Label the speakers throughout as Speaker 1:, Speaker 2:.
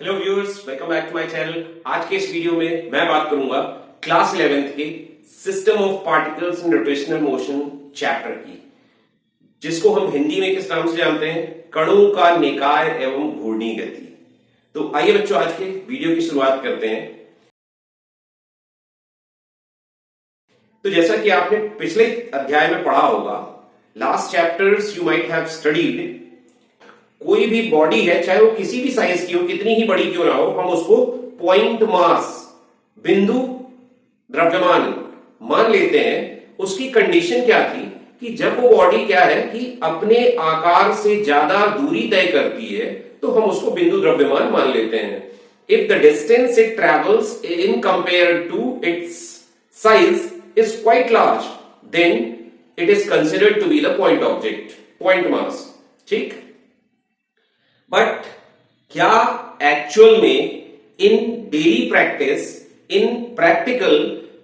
Speaker 1: Hello viewers, welcome back to my channel. आज के इस वीडियो में मैं बात करूंगा क्लास 11th के system of particles in rotational motion chapter की, जिसको हम हिंदी में किस नाम से जानते हैं, कणों का निकाय एवं घूर्णी गति। तो आइए बच्चों, आज के वीडियो की शुरुआत करते हैं। तो जैसा कि आपने पिछले अध्याय में पढ़ा होगा, last chapters you might have studied, कोई भी बॉडी है, चाहे वो किसी भी साइज की हो, कितनी ही बड़ी क्यों ना हो, हम उसको पॉइंट मास, बिंदु द्रव्यमान मान लेते हैं। उसकी कंडीशन क्या थी कि जब वो बॉडी क्या है कि अपने आकार से ज्यादा दूरी तय करती है, तो हम उसको बिंदु द्रव्यमान मान लेते हैं। If the distance it travels in compare to its size is quite large, then it is considered to be the point object, point mass. ठीक, बट क्या एक्चुअल में in daily practice, in practical,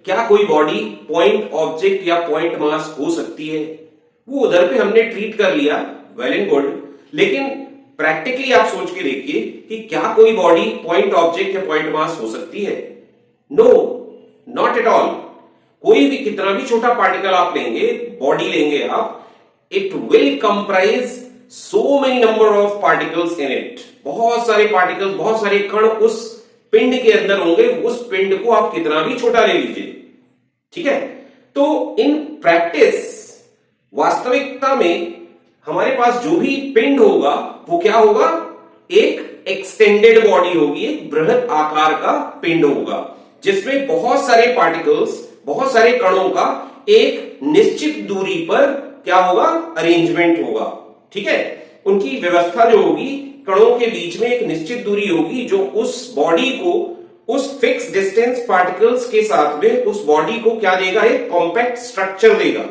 Speaker 1: क्या कोई body point object या point mass हो सकती है? वो उधर पे हमने ट्रीट कर लिया, वेल एंड गुड, लेकिन प्रैक्टिकली आप सोच के देखिए कि क्या कोई बॉडी पॉइंट ऑब्जेक्ट या पॉइंट मास हो सकती है? No, not at all. कोई भी कितना भी छोटा पार्टिकल आप लेंगे, बॉडी लेंगे आप, it will comprise so many number of particles in it। बहुत सारे पार्टिकल्स, बहुत सारे कण उस पिंड के अंदर होंगे। उस पिंड को आप कितना भी छोटा ले लीजिए, ठीक है। तो इन प्रैक्टिस, वास्तविकता में हमारे पास जो भी पिंड होगा वो क्या होगा, एक एक्सटेंडेड बॉडी होगी, एक बृहद आकार का पिंड होगा, जिसमें बहुत सारे पार्टिकल्स, बहुत सारे कणों का एक निश्चित दूरी पर क्या होगा, अरेंजमेंट होगा। ठीक है, उनकी व्यवस्था जो होगी, कणों के बीच में एक निश्चित दूरी होगी जो उस बॉडी को, उस फिक्स डिस्टेंस पार्टिकल्स के साथ में उस बॉडी को क्या देगा, एक कॉम्पैक्ट स्ट्रक्चर देगा,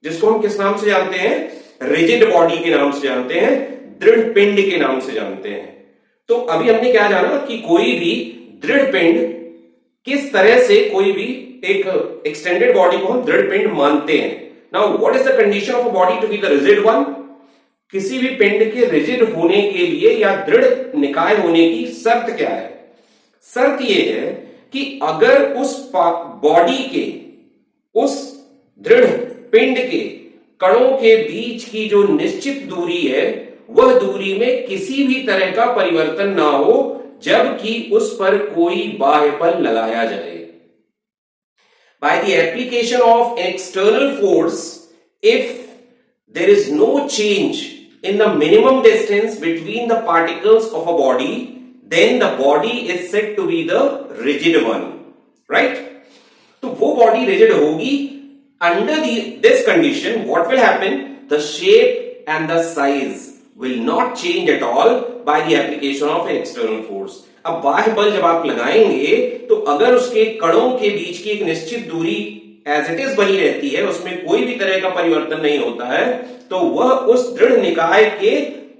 Speaker 1: जिसको हम किस नाम से जानते हैं, रिजिड बॉडी के नाम से जानते हैं, दृढ़ पिंड के नाम से जानते हैं। तो अभी हमने क्या जाना कि कोई भी दृढ़ पिंड, किस तरह से कोई भी एक एक्सटेंडेड बॉडी को हम दृढ़ पिंड मानते हैं। Now what is the condition of a body to be the rigid one? किसी भी पिंड के रिजिड होने के लिए या दृढ़ निकाय होने की शर्त क्या है? शर्त यह है कि अगर उस बॉडी के, उस दृढ़ पिंड के कणों के बीच की जो निश्चित दूरी है, वह दूरी में किसी भी तरह का परिवर्तन ना हो, जबकि उस पर कोई बाह्य बल लगाया जाए। By the application of external force, if there is no change in the minimum distance between the particles of a body, then the body is said to be the rigid one, right? तो वो body rigid होगी। Under this condition, what will happen? The shape and the size will not change at all by the application of an external force। अब बाह्य बल जब आप लगाएंगे, तो अगर उसके कणों के बीच की एक निश्चित दूरी एज इट इज बनी रहती है, उसमें कोई भी तरह का परिवर्तन नहीं होता है, तो वह उस दृढ़ निकाय के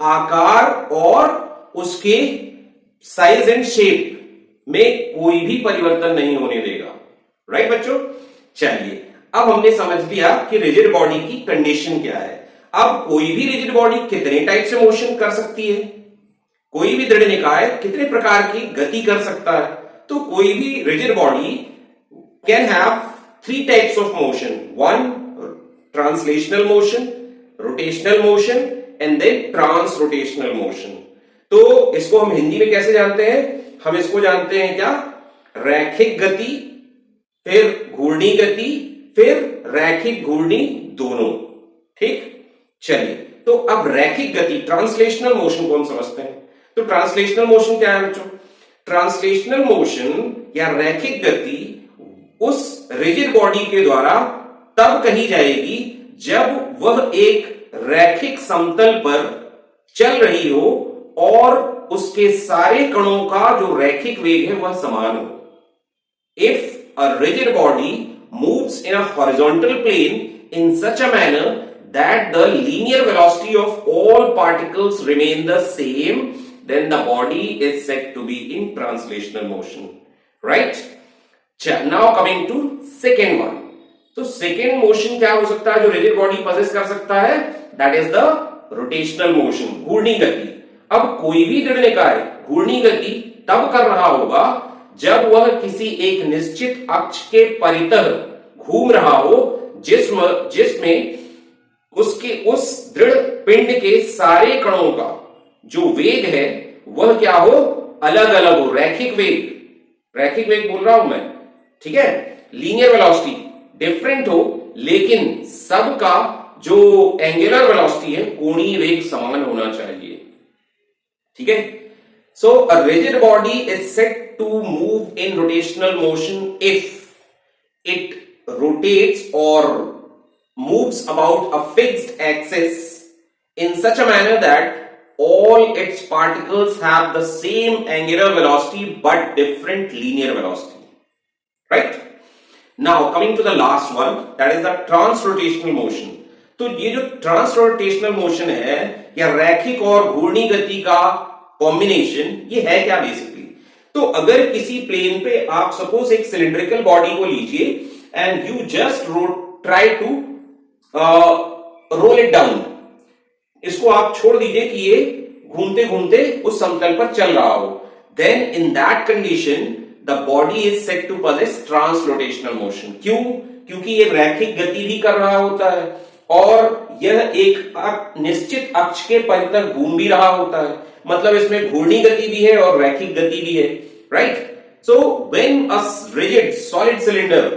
Speaker 1: आकार और उसके साइज एंड शेप में कोई भी परिवर्तन नहीं होने देगा। राइट बच्चों, चलिए अब हमने समझ लिया कि रिजिड बॉडी की कंडीशन क्या है। अब कोई भी रिजिड बॉडी कितने टाइप से मोशन कर सकती है, कोई भी दृढ़ निकाय कितने प्रकार की गति कर सकता है? तो कोई भी rigid body can have 3 types of motion. One, translational motion, rotational motion, and then transrotational motion. तो इसको हम हिंदी में कैसे जानते हैं? हम इसको जानते हैं क्या, रैखिक गति, फिर घूर्णी गति, फिर रैखिक घूर्णी दोनों। ठीक, चलिए तो अब रैखिक गति, ट्रांसलेशनल मोशन को हम समझते हैं। तो ट्रांसलेशनल मोशन क्या है बच्चों? ट्रांसलेशनल मोशन या रैखिक गति उस रिजिड बॉडी के द्वारा तब कही जाएगी जब वह एक रैखिक समतल पर चल रही हो और उसके सारे कणों का जो रैखिक वेग है वह समान हो। If a rigid body moves in a horizontal plane in such a manner that the linear velocity of all particles remain the same, then the body is said to be in translational motion. Right, now coming to second one. तो second motion क्या हो सकता है जो rigid body possess कर सकता है? That is the rotational motion, घूर्णी गति। अब कोई भी दृढ़ निकाय घूर्णी गति तब कर रहा होगा जब वह किसी एक निश्चित अक्ष के परितः घूम रहा हो, जिसमें उसके उस दृढ़ पिंड के सारे कणों का जो वेग है वह क्या हो, अलग अलग हो, रैखिक वेग बोल रहा हूं मैं, ठीक है, लीनियर वेलोसिटी डिफरेंट हो, लेकिन सबका जो एंगुलर वेलोसिटी है, कोणीय वेग समान होना चाहिए, ठीक है। So a rigid body is set to move in rotational motion if it rotates और moves about a fixed axis in such a manner that all its particles have the same angular velocity but different linear velocity, right? Now coming to the last one, that is the transrotational motion. तो ये जो ट्रांसरोटेशनल motion है या रैखिक और घूर्णी गति का कॉम्बिनेशन, ये है क्या बेसिकली? तो अगर किसी प्लेन पे आप सपोज एक सिलिंड्रिकल बॉडी को लीजिए and you just try to roll it down, इसको आप छोड़ दीजिए कि ये घूमते घूमते उस समतल पर चल रहा हो, then in that condition the body is set to possess transrotational motion. क्यों? क्योंकि ये रैखिक गति भी कर रहा होता है और यह एक निश्चित अक्ष के परितः घूम भी रहा होता है, मतलब इसमें घूर्णी गति भी है और रैखिक गति भी है, right? So when a rigid solid cylinder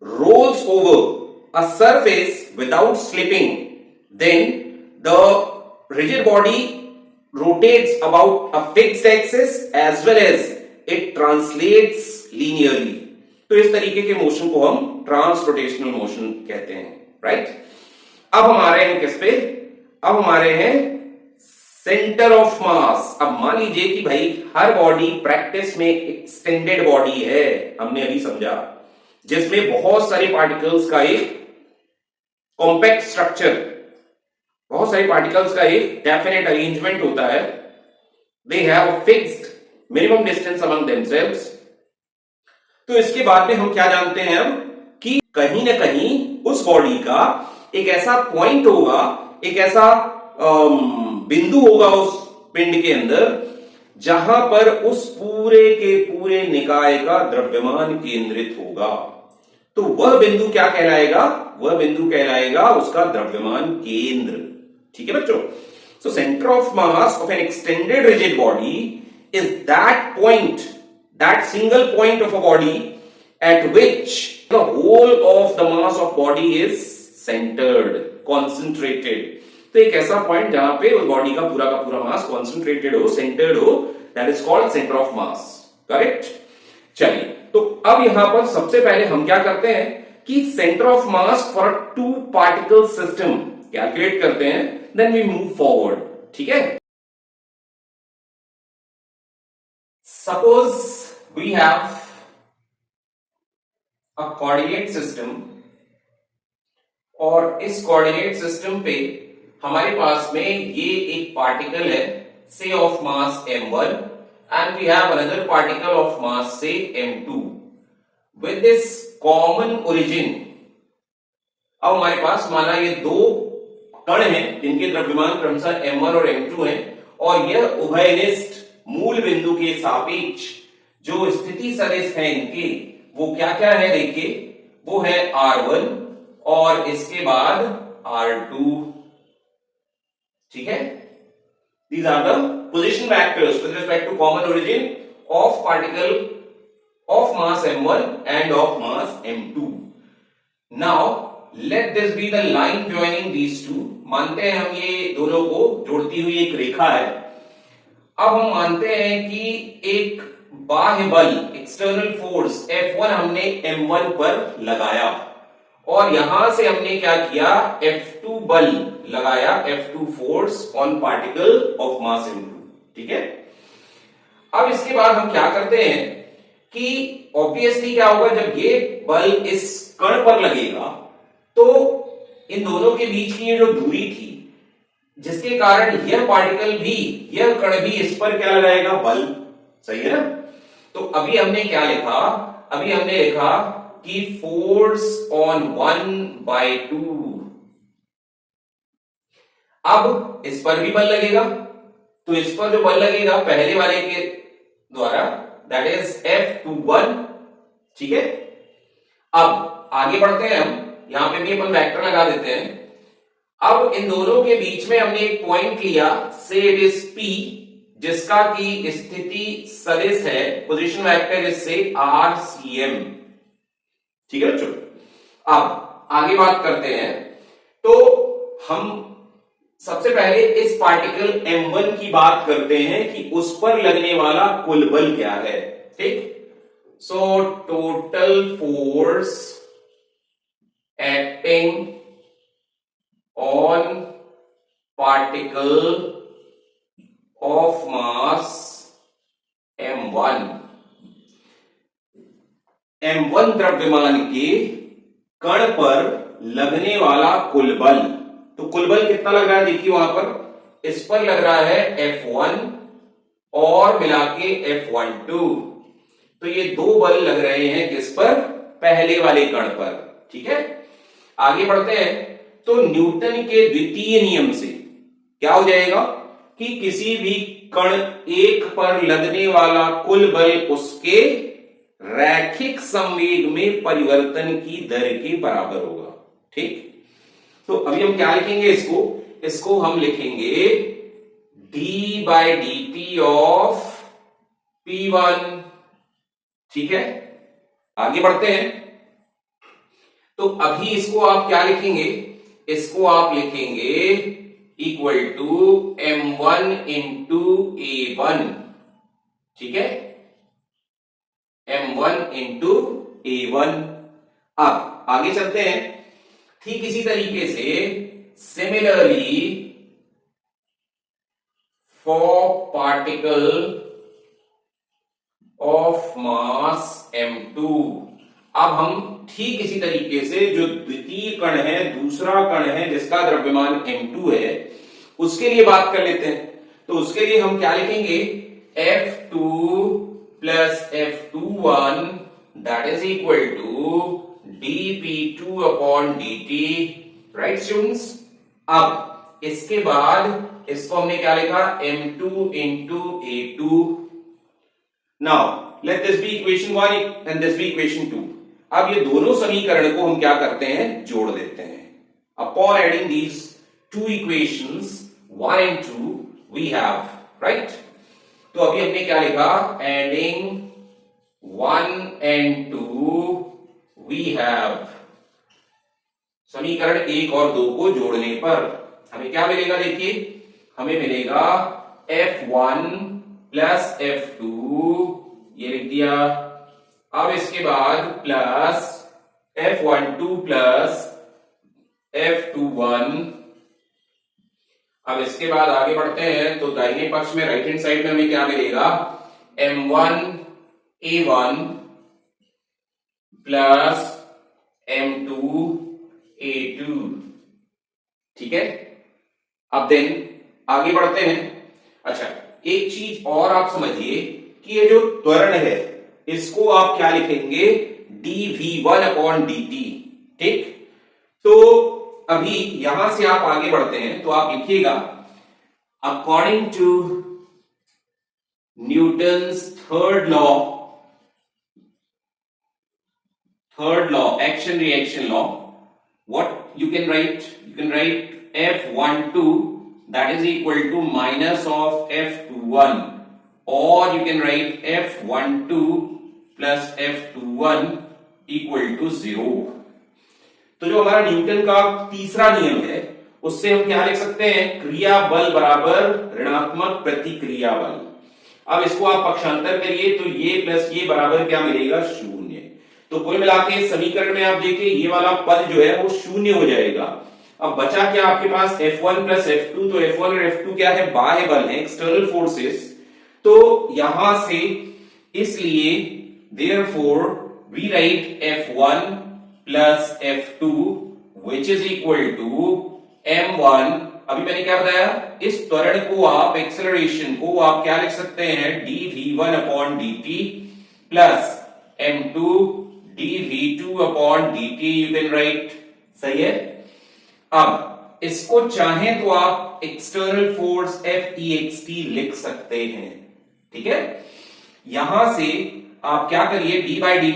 Speaker 1: rolls over a surface without slipping, then the rigid body rotates about a fixed axis as well as it translates linearly. तो इस तरीके के मोशन को हम ट्रांसरोटेशनल मोशन कहते हैं, राइट? अब हम आ रहे हैं किस पे? अब हम आ रहे हैं सेंटर ऑफ मास। अब मान लीजिए कि भाई हर बॉडी प्रैक्टिस में एक्सटेंडेड बॉडी है, हमने अभी समझा, जिसमें बहुत सारे पार्टिकल्स का एक कॉम्पैक्ट स्ट्रक्चर, बहुत सारे पार्टिकल्स का एक डेफिनेट अरेंजमेंट होता है, they have fixed minimum distance among themselves. तो इसके बाद में हम क्या जानते हैं अब कि कहीं ना कहीं उस बॉडी का एक ऐसा पॉइंट होगा, एक ऐसा बिंदु होगा उस पिंड के अंदर जहां पर उस पूरे के पूरे निकाय का द्रव्यमान केंद्रित होगा। तो वह बिंदु क्या कहलाएगा? वह बिंदु कहलाएगा उसका द्रव्यमान केंद्र, ठीक है बच्चों? So centre of mass of an extended rigid body is that point, that single point of a body at which the whole of the mass of body is centred, concentrated. तो एक ऐसा पॉइंट जहां पे उस body का पूरा mass concentrated हो, centred हो, that is called centre of mass, correct? चलिए, तो अब यहां पर सबसे पहले हम क्या करते हैं कि centre of mass for two particle system calculate करते हैं, देन वी मूव फॉरवर्ड, ठीक है? Suppose we have a coordinate system और इस कोऑर्डिनेट सिस्टम पे हमारे पास में ये एक पार्टिकल है, से of mass m1 and we have another particle of mass say m2 with this common origin। अब हमारे पास माना ये दो कण हैं जिनके द्रव्यमान क्रमशः m1 और m2 हैं और यह उभयनिष्ठ मूल बिंदु के सापेक्ष जो स्थिति सदिश है इनके, वो क्या क्या है देखिए, वो है r1 और इसके बाद r2, ठीक है? These are the position vectors with respect to common origin of particle of mass m1 and of mass m2. Now let this be the line joining these two। मानते हैं हम ये दोनों को जोड़ती हुई एक रेखा है। अब हम मानते हैं कि एक बाह्य बल, एक्सटर्नल फोर्स F1 हमने m1 पर लगाया और यहां से हमने क्या किया, F2 बल लगाया, F2 force on particle of mass m2, ठीक है? अब इसके बाद हम क्या करते हैं कि ऑब्वियसली क्या होगा, जब ये बल इस कण पर लगेगा तो इन दोनों के बीच की ये जो दूरी थी, जिसके कारण यह पार्टिकल भी, यह कण भी इस पर क्या लगाएगा, बल, सही है ना? तो अभी हमने क्या लिखा, अभी हमने लिखा कि फोर्स ऑन 1/2। अब इस पर भी बल लगेगा, तो इस पर जो बल लगेगा पहले वाले के द्वारा, दैट इज F21। ठीक है, अब आगे बढ़ते हैं हम, यहां पे भी अपन वेक्टर लगा देते हैं। अब इन दोनों के बीच में हमने एक पॉइंट लिया, से इट इज P, जिसका की स्थिति सदिश है, पोजीशन वेक्टर इससे RCM। ठीक है बच्चों, अब आगे बात करते हैं। तो हम सबसे पहले इस पार्टिकल M1 की बात करते हैं कि उस पर लगने वाला कुल बल क्या है। ठीक, so total force acting on particle of mass M1, M1 द्रव्यमान के कण पर लगने वाला कुल बल। तो कुल बल कितना लग रहा है, देखिए वहां पर इस पर लग रहा है F1 और मिला के F12। तो ये दो बल लग रहे हैं किस पर, पहले वाले कण पर। ठीक है, आगे बढ़ते हैं। तो न्यूटन के द्वितीय नियम से क्या हो जाएगा कि किसी भी कण एक पर लगने वाला कुल बल उसके रैखिक संवेग में परिवर्तन की दर के बराबर होगा। ठीक, तो अभी हम क्या लिखेंगे, इसको हम लिखेंगे d/dt ऑफ P1। ठीक है, आगे बढ़ते हैं। तो अभी इसको आप क्या लिखेंगे, इसको आप लिखेंगे equal to M1 into A1। ठीक है, M1 इंटू A1। अब आगे चलते हैं। ठीक इसी तरीके से similarly for particle of mass M2, अब हम ठीक इसी तरीके से जो द्वितीय कण है, दूसरा कण है जिसका द्रव्यमान M2 है, उसके लिए बात कर लेते हैं। तो उसके लिए हम क्या लिखेंगे, F2 plus F21 that is equal to dP2 upon dt। Right students, अब इसके बाद इसको हमने क्या लिखा, M2 into A2। Now let this be equation 1 and this be equation 2। अब ये दोनों समीकरण को हम क्या करते हैं, जोड़ देते हैं। Upon adding these two equations 1 and 2 we have, right. तो अभी हमने क्या लिखा, एडिंग 1 एंड 2 वी हैव, समीकरण 1 और 2 को जोड़ने पर हमें क्या मिलेगा, देखिए हमें मिलेगा F1 प्लस F2, ये लिख दिया। अब इसके बाद प्लस F12 प्लस F21। अब इसके बाद आगे बढ़ते हैं। तो दाहिने पक्ष में राइट हैंड साइड में हमें क्या मिलेगा, M1 A1 plus M2 A2। ठीक है, अब देन आगे बढ़ते हैं। अच्छा, एक चीज और आप समझिए कि ये जो त्वरण है इसको आप क्या लिखेंगे, dV1 अपॉन dt। ठीक, तो अभी यहां से आप आगे बढ़ते हैं, तो आप लिखिएगा according to Newton's third law, action reaction law, what you can write F12 that is equal to minus of F21, or you can write F12 plus F21 equal to 0। तो जो हमारा न्यूटन का तीसरा नियम है उससे हम क्या लिख सकते हैं, क्रिया बल बराबर ऋणात्मक प्रतिक्रिया बल। अब इसको आप पक्षांतर करिए तो ये प्लस ये बराबर क्या मिलेगा, शून्य। तो कुल मिला के समीकरण में आप देखिए ये वाला पद जो है वो शून्य हो जाएगा। अब बचा क्या आपके पास, F1 प्लस F2। तो F1 और F2 क्या है, बाह्य बल है, एक्सटर्नल फोर्सेस। तो यहां से इसलिए therefore we write F1 plus F2 which is equal to M1। अभी मैंने क्या बताया, इस त्वरण को आप, एक्सेलरेशन को आप क्या लिख सकते हैं, dV1 upon dt plus M2 dV2 upon dt you can right. सही है। अब इसको चाहें तो आप एक्सटर्नल फोर्स Fext लिख सकते हैं। ठीक है, यहां से आप क्या करिए, D by D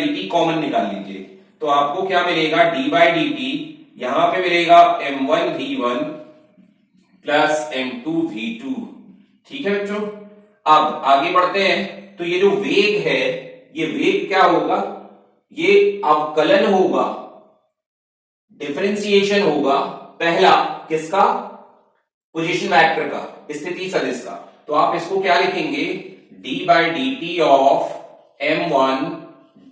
Speaker 1: T common निकाल लीजिए, तो आपको क्या मिलेगा, डी बाई डी टी, यहां पे मिलेगा m1v1 प्लस m2v2। ठीक है बच्चों, अब आगे बढ़ते हैं। तो ये जो वेग है, ये वेग क्या होगा, ये अवकलन होगा, डिफरेंशिएशन होगा पहला किसका, पोजीशन वेक्टर का, स्थिति सदिश का। तो आप इसको क्या लिखेंगे, D by D T of m1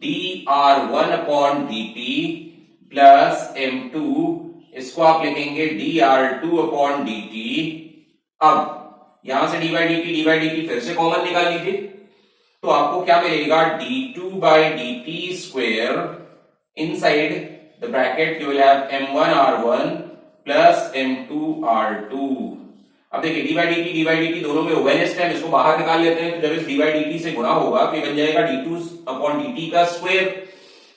Speaker 1: dr1 upon dt plus m2, इसको आप लिखेंगे dr2 अपॉन dt। अब यहां से डी बाई डी टी फिर से कॉमन निकाल लीजिए, तो आपको क्या मिलेगा, d2 by D T square, inside the bracket you will have m1 r1 plus m2 r2। अब देखिए डी बाई डी टी दोनों में ओवेनेस्ट है, इसको बाहर निकाल लेते हैं। तो जब इस डी बाई डी टी से गुणा होगा तो ये बन जाएगा d2 अपॉन dt का स्क्वायर,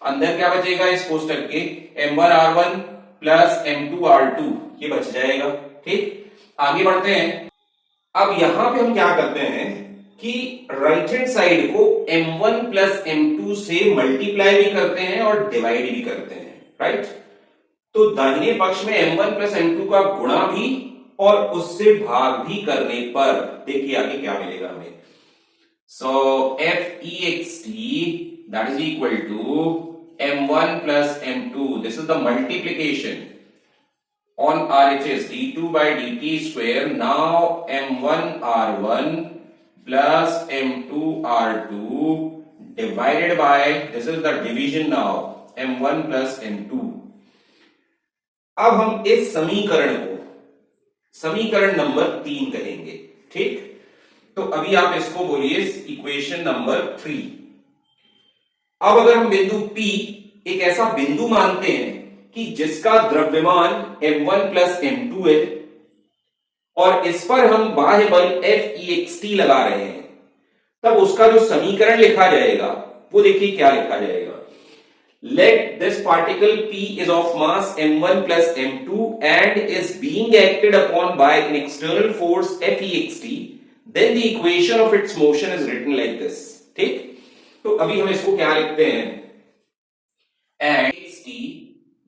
Speaker 1: अंदर क्या बचेगा इस कोष्टक के, m1 r1 plus m2 r2, ये बच जाएगा। ठीक, आगे बढ़ते हैं। अब यहां पे हम क्या करते हैं कि राइट हैंड साइड को m1 प्लस m2 से मल्टीप्लाई भी करते हैं और डिवाइड भी करते हैं, राइट। तो दाहिने पक्ष में m1 प्लस m2 का गुणा भी और उससे भाग भी करने पर देखिए आगे क्या मिलेगा हमें। सो FEXT that is equal to m1 plus m2, this is the multiplication on RHS d2 by dt square, now m1 r1 plus m2 r2 divided by, this is the division now, m1 plus m2। अब हम इस समीकरण को समीकरण number 3 कहेंगे। ठीक, तो अभी आप इसको बोलिए इक्वेशन नंबर 3। अब अगर हम बिंदु P एक ऐसा बिंदु मानते हैं कि जिसका द्रव्यमान m1 प्लस m2 है और इस पर हम बाह्य बल FEXT लगा रहे हैं, तब उसका जो समीकरण लिखा जाएगा वो देखिए क्या लिखा जाएगा। Let this particle P is of mass m1 plus m2 and is being acted upon by an external force FEXT, then the equation of its motion is written like this। ठीक, तो अभी हम इसको क्या लिखते हैं, and FEXT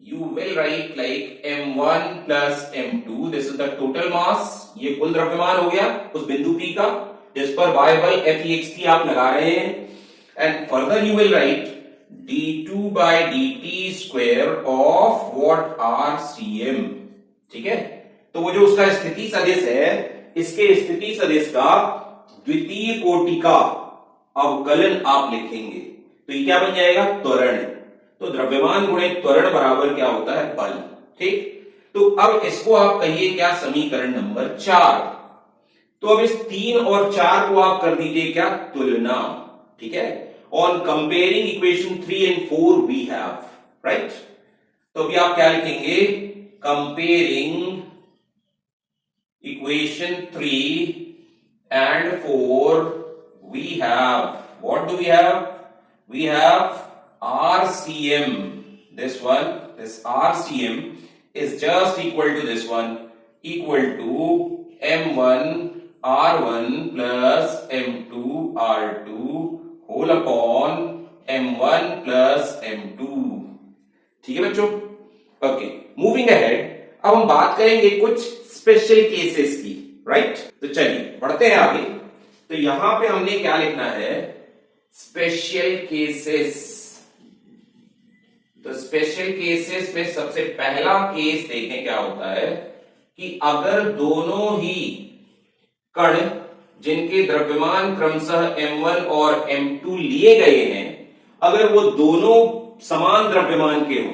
Speaker 1: you will write like m1 plus m2, this is the total mass, ये कुल द्रव्यमान हो गया उस बिंदु P का जिस पर बाह्य बल FEXT आप लगा रहे हैं, and further you will write d2 by dt square of what RCM। ठीक है, तो वो जो उसका स्थिति सदिश है, इसके स्थिति सदिश का द्वितीय कोटि का अवकलन आप लिखेंगे, तो ये क्या बन जाएगा, त्वरण। तो द्रव्यमान गुणे त्वरण बराबर क्या होता है, बल। ठीक, तो अब इसको आप कहिए क्या, समीकरण नंबर 4। तो अब इस 3 और 4 को आप कर दीजिए क्या, तुलना। ठीक है, on comparing equation 3 and 4 we have, right। तो अभी आप क्या लिखेंगे, comparing equation 3 and 4 we have, what do we have, we have RCM, this one, this RCM is just equal to this one, equal to m1 r1 plus m2 r2 whole upon m1 plus m2। ठीक है बच्चों, okay, moving ahead. अब हम बात करेंगे कुछ special cases की, right. तो चलिए बढ़ते हैं आगे। तो यहां पे हमने क्या लिखना है, स्पेशल केसेस। तो स्पेशल केसेस में सबसे पहला केस देखें क्या होता है कि अगर दोनों ही कण जिनके द्रव्यमान क्रमशः m1 और m2 लिए गए हैं, अगर वो दोनों समान द्रव्यमान के हों,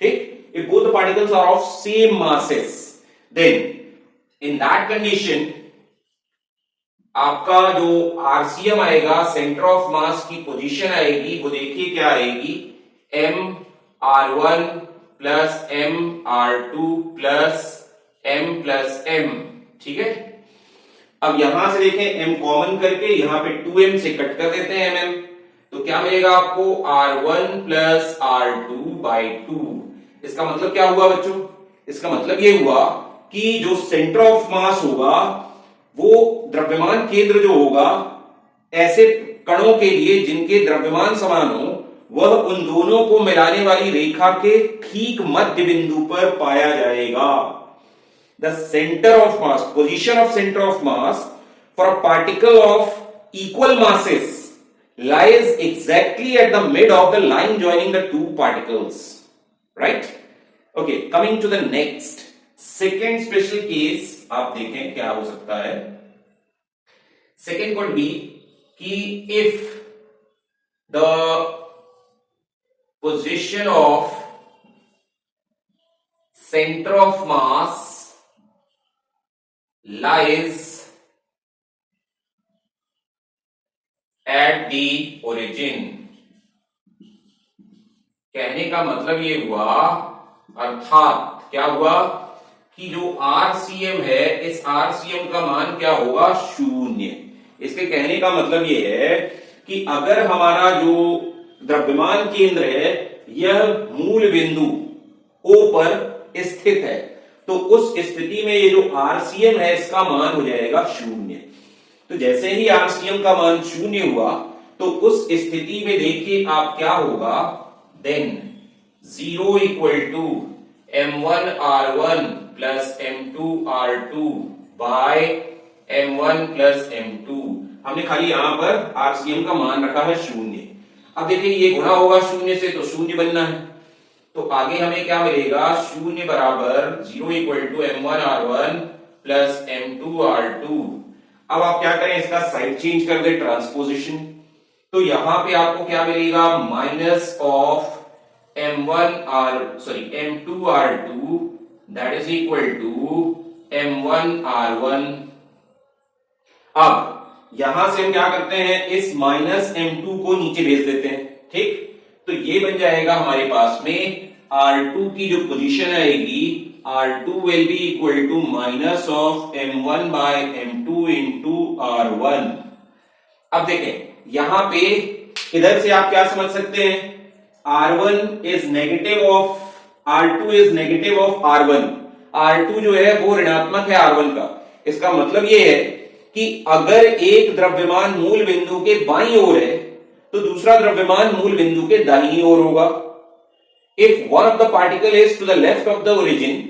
Speaker 1: ठीक, if both the particles are of same masses, then in that condition आपका जो RCM आएगा, सेंटर ऑफ मास की पोजीशन आएगी, वो देखिए क्या आएगी, m r1 plus m r2 plus m plus m। ठीक है, अब यहां से देखें m कॉमन करके यहां पे 2m से कट कर देते हैं mm, तो क्या मिलेगा आपको, r1 प्लस r2 बाई 2। इसका मतलब क्या हुआ बच्चों, इसका मतलब ये हुआ कि जो सेंटर ऑफ मास होगा, वो द्रव्यमान केंद्र जो होगा ऐसे कणों के लिए जिनके द्रव्यमान समान हो, वह उन दोनों को मिलाने वाली रेखा के ठीक मध्य बिंदु पर पाया जाएगा। The centre of mass, position of centre of mass for a particle of equal masses lies exactly at the mid of the line joining the two particles, right? Okay, coming to the next second special case, आप देखें क्या हो सकता है। Second could be कि if the position of center of mass lies at the origin, कहने का मतलब ये हुआ, अर्थात क्या हुआ कि जो RCM है, इस RCM का मान क्या होगा, शून्य। इसके कहने का मतलब ये है कि अगर हमारा जो द्रव्यमान केंद्र है यह मूल बिंदु O पर स्थित है, तो उस स्थिति में ये जो RCM है इसका मान हो जाएगा शून्य। तो जैसे ही RCM का मान शून्य हुआ तो उस स्थिति में देखिए आप क्या होगा, then 0 equal to m1r1 plus m2r2 by m1 plus m2। हमने खाली यहां पर RCM का मान रखा है शून्य। अब देखिए ये गुणा होगा शून्य से, तो शून्य बनना है, तो आगे हमें क्या मिलेगा, शून्य बराबर 0 equal to m1r1 plus m2r2। अब आप क्या करें, इसका साइड चेंज कर दे, ट्रांसपोजिशन, तो यहां पे आपको क्या मिलेगा, minus of m2r2 that is equal to m1r1। अब यहां से हम क्या करते हैं, इस माइनस m2 को नीचे भेज देते हैं, ठीक। तो ये बन जाएगा हमारे पास में R2 की जो पोजीशन आएगी, R2 will be equal to minus of M1 by M2 into R1। अब देखें यहां पे इधर से आप क्या समझ सकते हैं, R1 is negative of R2 is negative of R1। R2 जो है वो ऋणात्मक है R1 का। इसका मतलब ये है कि अगर एक द्रव्यमान मूल बिंदु के बाईं ओर है तो दूसरा द्रव्यमान मूल बिंदु के दाहिनी ओर होगा। If one of the particle is to the left of the origin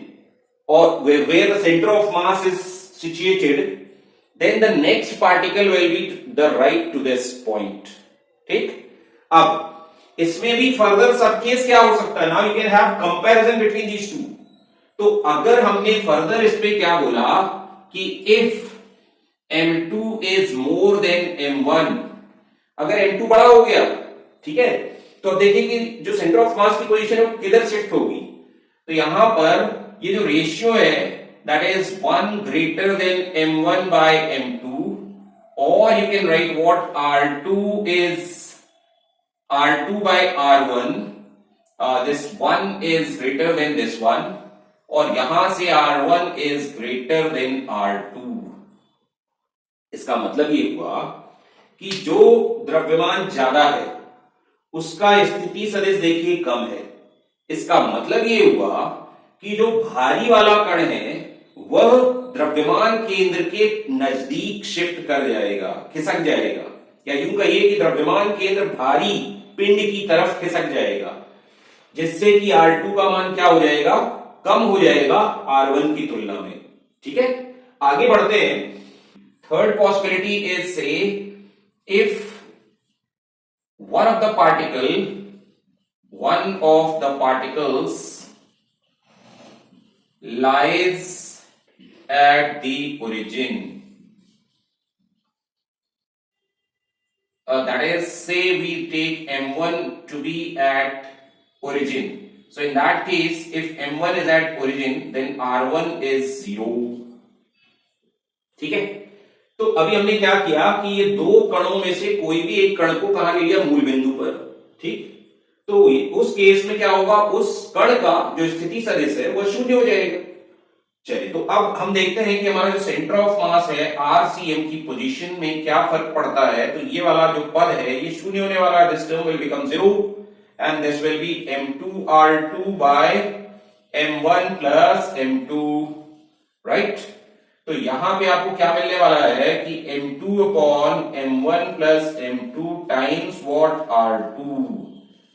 Speaker 1: or where the center of mass is situated, then the next particle will be to the right to this point, ठीक। अब इसमें भी further सब case क्या हो सकता है, now you can have comparison between these two। तो अगर हमने फर्दर इस पे क्या बोला कि if M2 is more than M1, अगर M2 बड़ा हो गया, ठीक है, तो अब देखिए कि जो सेंटर ऑफ मास की पोजीशन है वो किधर शिफ्ट होगी, तो यहां पर ये जो रेशियो है that is 1 greater than m1 by m2, और you can write what R2 is R2 by R1, this 1 is greater than this 1, और यहां से R1 is greater then R2। इसका मतलब ये हुआ कि जो द्रव्यमान ज्यादा है उसका स्थिति सदिश देखिए कम है। इसका मतलब ये हुआ कि जो भारी वाला कण है वह द्रव्यमान केंद्र के नजदीक शिफ्ट कर जाएगा, खिसक जाएगा, या यूं कहिए कि द्रव्यमान केंद्र भारी पिंड की तरफ खिसक जाएगा, जिससे कि R2 का मान क्या हो जाएगा, कम हो जाएगा R1 की तुलना में, ठीक है। आगे बढ़ते हैं। थर्ड पॉसिबिलिटी इज से if one of the particles lies at the origin, that is, say we take M1 to be at origin, so in that case if M1 is at origin then R1 is 0, ठीक है। तो अभी हमने क्या किया कि ये दो कणों में से कोई भी एक कण को कहां ले लिया, मूल बिंदु पर, ठीक। तो उस केस में क्या होगा, उस कण का जो स्थिति सदिश है वह शून्य हो जाएगा। चलिए, तो अब हम देखते हैं कि हमारा जो सेंटर ऑफ मास है RCM की पोजीशन में क्या फर्क पड़ता है। तो ये वाला जो पद है ये शून्य होने वाला है, this term will become 0 and this will be M2R2 by M1 plus M2, right. तो यहां पे आपको क्या मिलने वाला है कि m2 upon m1 plus m2 times what r2.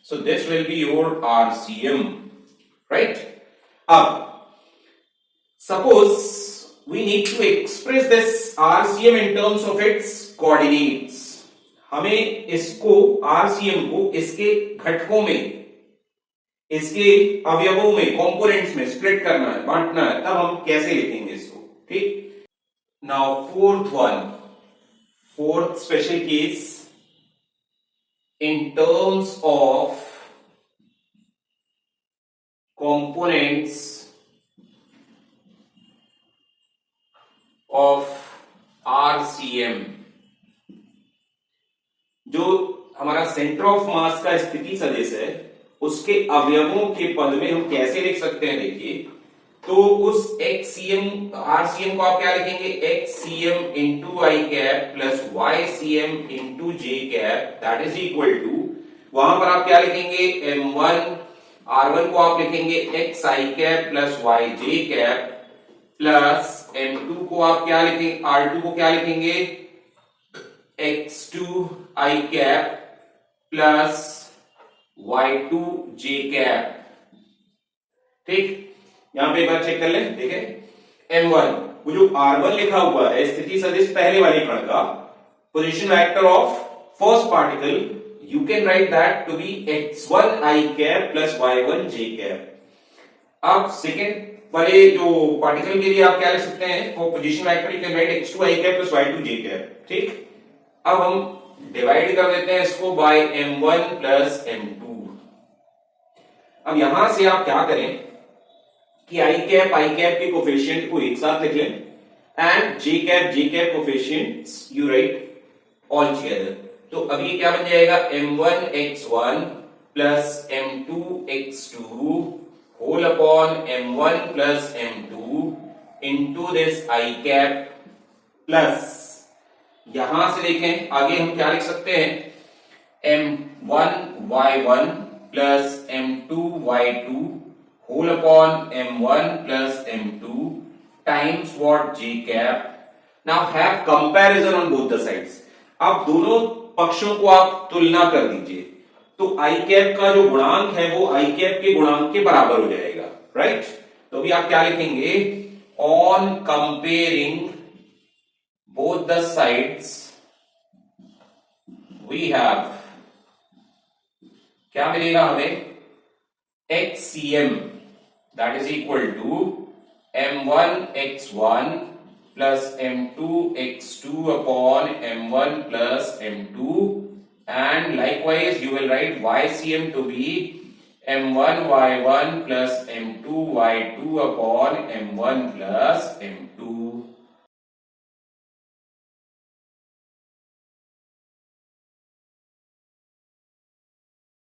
Speaker 1: So this will be your RCM, right? अब suppose we need to express this RCM in terms of its coordinates. हमें इसको RCM को इसके घटकों में, इसके अवयवों में, कंपोनेंट्स में स्प्लिट करना है, बांटना है. तब हम कैसे लिखेंगे इसको? ठीक. Now fourth special case, in terms of components of RCM. जो हमारा सेंटर ऑफ मास का स्थिति सदिश है, उसके अवयवों के पद में हम कैसे लिख सकते हैं? देखिए, तो उस XCM RCM को आप क्या लिखेंगे? XCM into i cap plus YCM into j cap, that is equal to, वहां पर आप क्या लिखेंगे? M1 R1 को आप लिखेंगे x आई कैप प्लस y जे कैप प्लस M2 को आप क्या लिखेंगे? R2 को क्या लिखेंगे? x2 आई कैप प्लस y2 जे कैप. ठीक, यहां पे एक बार चेक कर ले. देखें, M1 वो जो R1 लिखा हुआ है स्थिति सदिश पहले वाले कण का position vector of first particle, you can write that to be x1 i cap plus y1 j cap. अब सेकेंड वाले जो पार्टिकल के लिए आप क्या लिख सकते हैं? वो position vector you can right x2 i cap plus y2 j cap. ठीक, अब हम डिवाइड कर देते हैं इसको बाय m1 प्लस m2. अब यहां से आप क्या करें कि i कैप के कोफिशिएंट को एक साथ लिख लें and j cap coefficients you write all together. तो अब ये क्या बन जाएगा? m1 x1 plus m2 x2 whole upon m1 plus m2 into this i cap plus, यहां से देखें आगे हम क्या लिख सकते हैं? m1 y1 plus m2 y2 whole upon m1 plus m2 times what j cap. Now have comparison on both the sides. आप दोनों पक्षों को आप तुलना कर दीजिए, तो आई कैप का जो गुणांक है वो आई कैप के गुणांक के बराबर हो जाएगा, राइट? तो अभी आप क्या लिखेंगे? On comparing both the sides we have, क्या मिलेगा हमें? XCM that is equal to m1 x1 plus m2 x2 upon m1 plus m2, and likewise you will write YCM to be m1 y1 plus m2 y2 upon m1 plus m2.